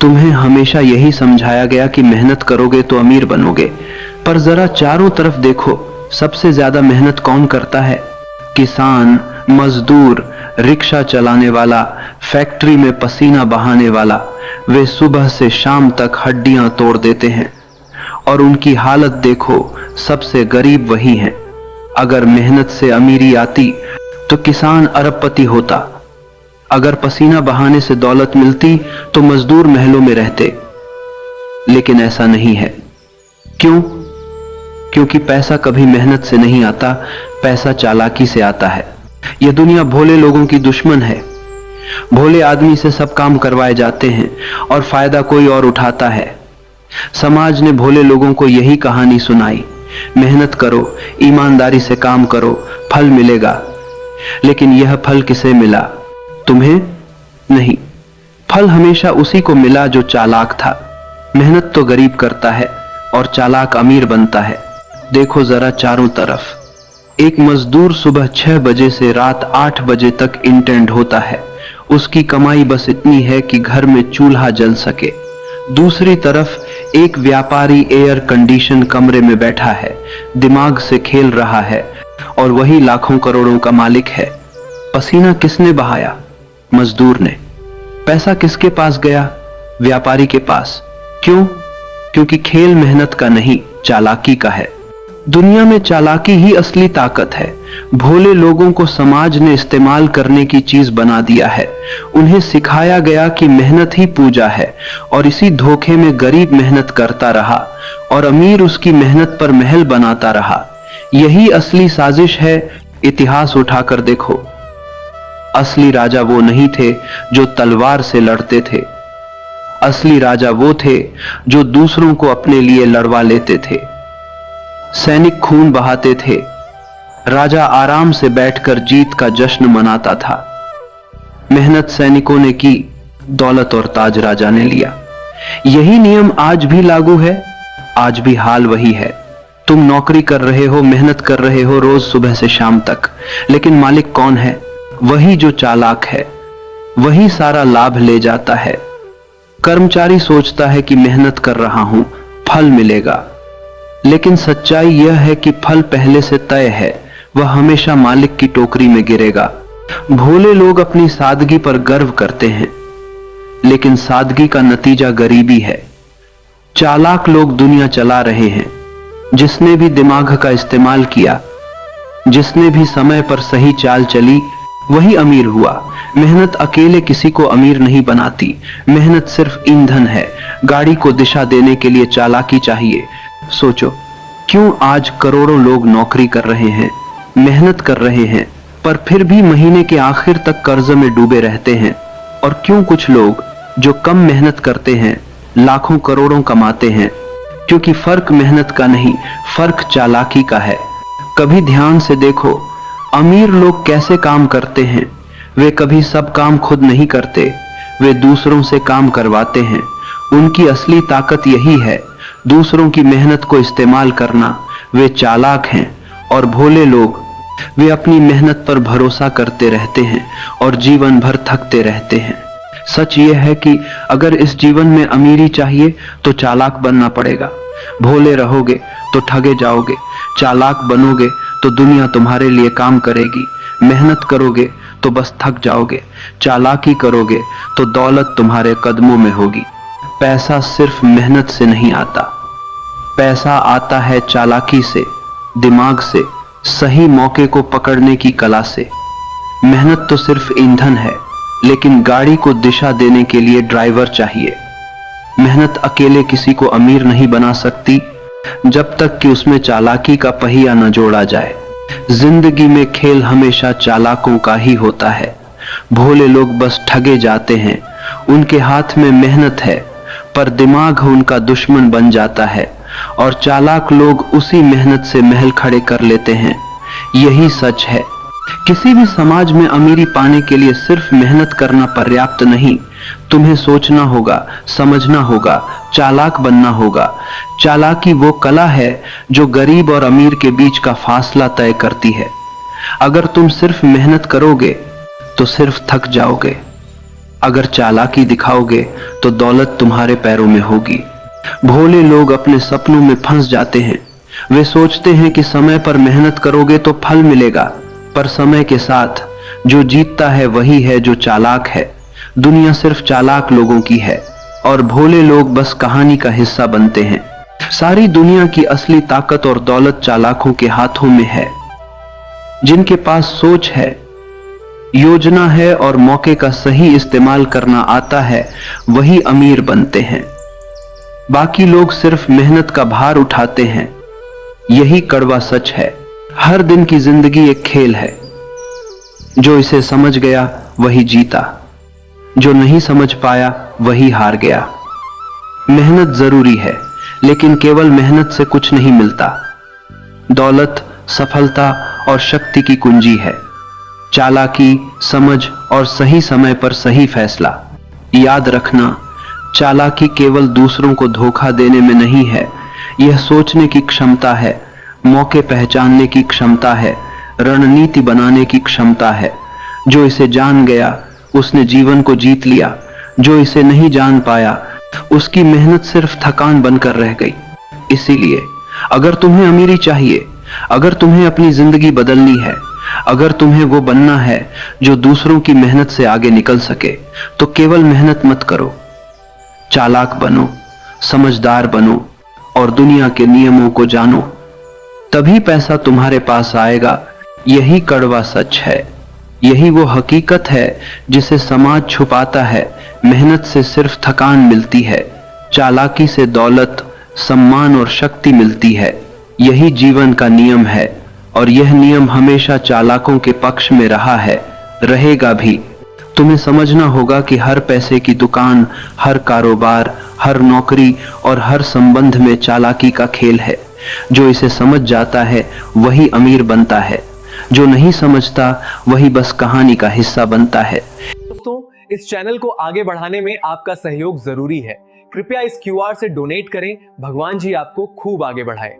तुम्हें हमेशा यही समझाया गया कि मेहनत करोगे तो अमीर बनोगे, पर जरा चारों तरफ देखो, सबसे ज्यादा मेहनत कौन करता है? किसान, मजदूर, रिक्शा चलाने वाला, फैक्ट्री में पसीना बहाने वाला। वे सुबह से शाम तक हड्डियां तोड़ देते हैं, और उनकी हालत देखो, सबसे गरीब वही हैं। अगर मेहनत से अमीरी आती तो किसान अरबपति होता, अगर पसीना बहाने से दौलत मिलती तो मजदूर महलों में रहते। लेकिन ऐसा नहीं है। क्यों? क्योंकि पैसा कभी मेहनत से नहीं आता, पैसा चालाकी से आता है। यह दुनिया भोले लोगों की दुश्मन है। भोले आदमी से सब काम करवाए जाते हैं और फायदा कोई और उठाता है। समाज ने भोले लोगों को यही कहानी सुनाई, मेहनत करो, ईमानदारी से काम करो, फल मिलेगा। लेकिन यह फल किसे मिला? तुम्हें नहीं। फल हमेशा उसी को मिला जो चालाक था। मेहनत तो गरीब करता है और चालाक अमीर बनता है। देखो जरा चारों तरफ। एक मजदूर सुबह 6 बजे से रात 8 बजे तक इंटेंड होता है। उसकी कमाई बस इतनी है कि घर में चूल्हा जल सके। दूसरी तरफ एक व्यापारी एयर कंडीशन कमरे में बैठा है, दिमाग से खेल रहा है, और वही लाखों करोड़ों का मालिक है। पसीना किसने बहाया? मजदूर ने। पैसा किसके पास गया? व्यापारी के पास। क्यों? क्योंकि खेल मेहनत का नहीं, चालाकी का है। दुनिया में चालाकी ही असली ताकत है। भोले लोगों को समाज ने इस्तेमाल करने की चीज बना दिया है। उन्हें सिखाया गया कि मेहनत ही पूजा है, और इसी धोखे में गरीब मेहनत करता रहा और अमीर उसकी मेहनत पर महल बनाता रहा। यही असली साजिश है। इतिहास उठाकर देखो। असली राजा वो नहीं थे जो तलवार से लड़ते थे। असली राजा वो थे जो दूसरों को अपने लिए लड़वा लेते थे। सैनिक खून बहाते थे, राजा आराम से बैठकर जीत का जश्न मनाता था। मेहनत सैनिकों ने की, दौलत और ताज राजा ने लिया। यही नियम आज भी लागू है। आज भी हाल वही है। तुम नौकरी कर रहे हो, मेहनत कर रहे हो रोज सुबह से शाम तक, लेकिन मालिक कौन है? वही जो चालाक है। वही सारा लाभ ले जाता है। कर्मचारी सोचता है कि मेहनत कर रहा हूं, फल मिलेगा, लेकिन सच्चाई यह है कि फल पहले से तय है। वह हमेशा मालिक की टोकरी में गिरेगा। भोले लोग अपनी सादगी पर गर्व करते हैं, लेकिन सादगी का नतीजा गरीबी है। चालाक लोग दुनिया चला रहे हैं। जिसने भी दिमाग का इस्तेमाल किया, जिसने भी समय पर सही चाल चली, वही अमीर हुआ। मेहनत अकेले किसी को अमीर नहीं बनाती। मेहनत सिर्फ ईंधन है। गाड़ी को दिशा देने के लिए चालाकी चाहिए। सोचो, क्यों आज करोड़ों लोग नौकरी कर रहे हैं, मेहनत कर रहे हैं, पर फिर भी महीने के आखिर तक कर्ज में डूबे रहते हैं? और क्यों कुछ लोग जो कम मेहनत करते हैं लाखों करोड़ों कमाते हैं? क्योंकि फर्क मेहनत का नहीं, फर्क चालाकी का है। कभी ध्यान से देखो, अमीर लोग कैसे काम करते हैं। वे कभी सब काम खुद नहीं करते, वे दूसरों से काम करवाते हैं। उनकी असली ताकत यही है, दूसरों की मेहनत को इस्तेमाल करना। वे चालाक हैं। और भोले लोग, वे अपनी मेहनत पर भरोसा करते रहते हैं और जीवन भर थकते रहते हैं। सच यह है कि अगर इस जीवन में अमीरी चाहिए तो चालाक बनना पड़ेगा। भोले रहोगे तो ठगे जाओगे, चालाक बनोगे तो दुनिया तुम्हारे लिए काम करेगी। मेहनत करोगे तो बस थक जाओगे, चालाकी करोगे तो दौलत तुम्हारे कदमों में होगी। पैसा सिर्फ मेहनत से नहीं आता, पैसा आता है चालाकी से, दिमाग से, सही मौके को पकड़ने की कला से। मेहनत तो सिर्फ ईंधन है, लेकिन गाड़ी को दिशा देने के लिए ड्राइवर चाहिए। मेहनत अकेले किसी को अमीर नहीं बना सकती जब तक कि उसमें चालाकी का पहिया न जोड़ा जाए। जिंदगी में खेल हमेशा चालाकों का ही होता है। भोले लोग बस ठगे जाते हैं। उनके हाथ में मेहनत है, पर दिमाग उनका दुश्मन बन जाता है, और चालाक लोग उसी मेहनत से महल खड़े कर लेते हैं। यही सच है। किसी भी समाज में अमीरी पाने के लिए सिर्फ मेहनत करना पर्याप्त नहीं। तुम्हें सोचना होगा, समझना होगा, चालाक बनना होगा। चालाकी वो कला है जो गरीब और अमीर के बीच का फासला तय करती है। अगर तुम सिर्फ मेहनत करोगे तो सिर्फ थक जाओगे। अगर चालाकी दिखाओगे तो दौलत तुम्हारे पैरों में होगी। भोले लोग अपने सपनों में फंस जाते हैं। वे सोचते हैं कि समय पर मेहनत करोगे तो फल मिलेगा, पर समय के साथ जो जीतता है वही है जो चालाक है। दुनिया सिर्फ चालाक लोगों की है और भोले लोग बस कहानी का हिस्सा बनते हैं। सारी दुनिया की असली ताकत और दौलत चालाकों के हाथों में है। जिनके पास सोच है, योजना है और मौके का सही इस्तेमाल करना आता है, वही अमीर बनते हैं। बाकी लोग सिर्फ मेहनत का भार उठाते हैं। यही कड़वा सच है। हर दिन की जिंदगी एक खेल है। जो इसे समझ गया वही जीता, जो नहीं समझ पाया वही हार गया। मेहनत जरूरी है, लेकिन केवल मेहनत से कुछ नहीं मिलता। दौलत, सफलता और शक्ति की कुंजी है। चालाकी, समझ और सही समय पर सही फैसला। याद रखना, चालाकी केवल दूसरों को धोखा देने में नहीं है, यह सोचने की क्षमता है, मौके पहचानने की क्षमता है, रणनीति बनाने की क्षमता है। जो इसे जान गया उसने जीवन को जीत लिया। जो इसे नहीं जान पाया उसकी मेहनत सिर्फ थकान बनकर रह गई। इसीलिए अगर तुम्हें अमीरी चाहिए, अगर तुम्हें अपनी जिंदगी बदलनी है, अगर तुम्हें वो बनना है जो दूसरों की मेहनत से आगे निकल सके, तो केवल मेहनत मत करो, चालाक बनो, समझदार बनो और दुनिया के नियमों को जानो। तभी पैसा तुम्हारे पास आएगा। यही कड़वा सच है। यही वो हकीकत है जिसे समाज छुपाता है। मेहनत से सिर्फ थकान मिलती है, चालाकी से दौलत, सम्मान और शक्ति मिलती है। यही जीवन का नियम है और यह नियम हमेशा चालाकों के पक्ष में रहा है, रहेगा भी। तुम्हें समझना होगा कि हर पैसे की दुकान, हर कारोबार, हर नौकरी और हर संबंध में चालाकी का खेल है। जो इसे समझ जाता है वही अमीर बनता है, जो नहीं समझता वही बस कहानी का हिस्सा बनता है। दोस्तों, इस चैनल को आगे बढ़ाने में आपका सहयोग जरूरी है। कृपया इस क्यूआर से डोनेट करें। भगवान जी आपको खूब आगे बढ़ाए।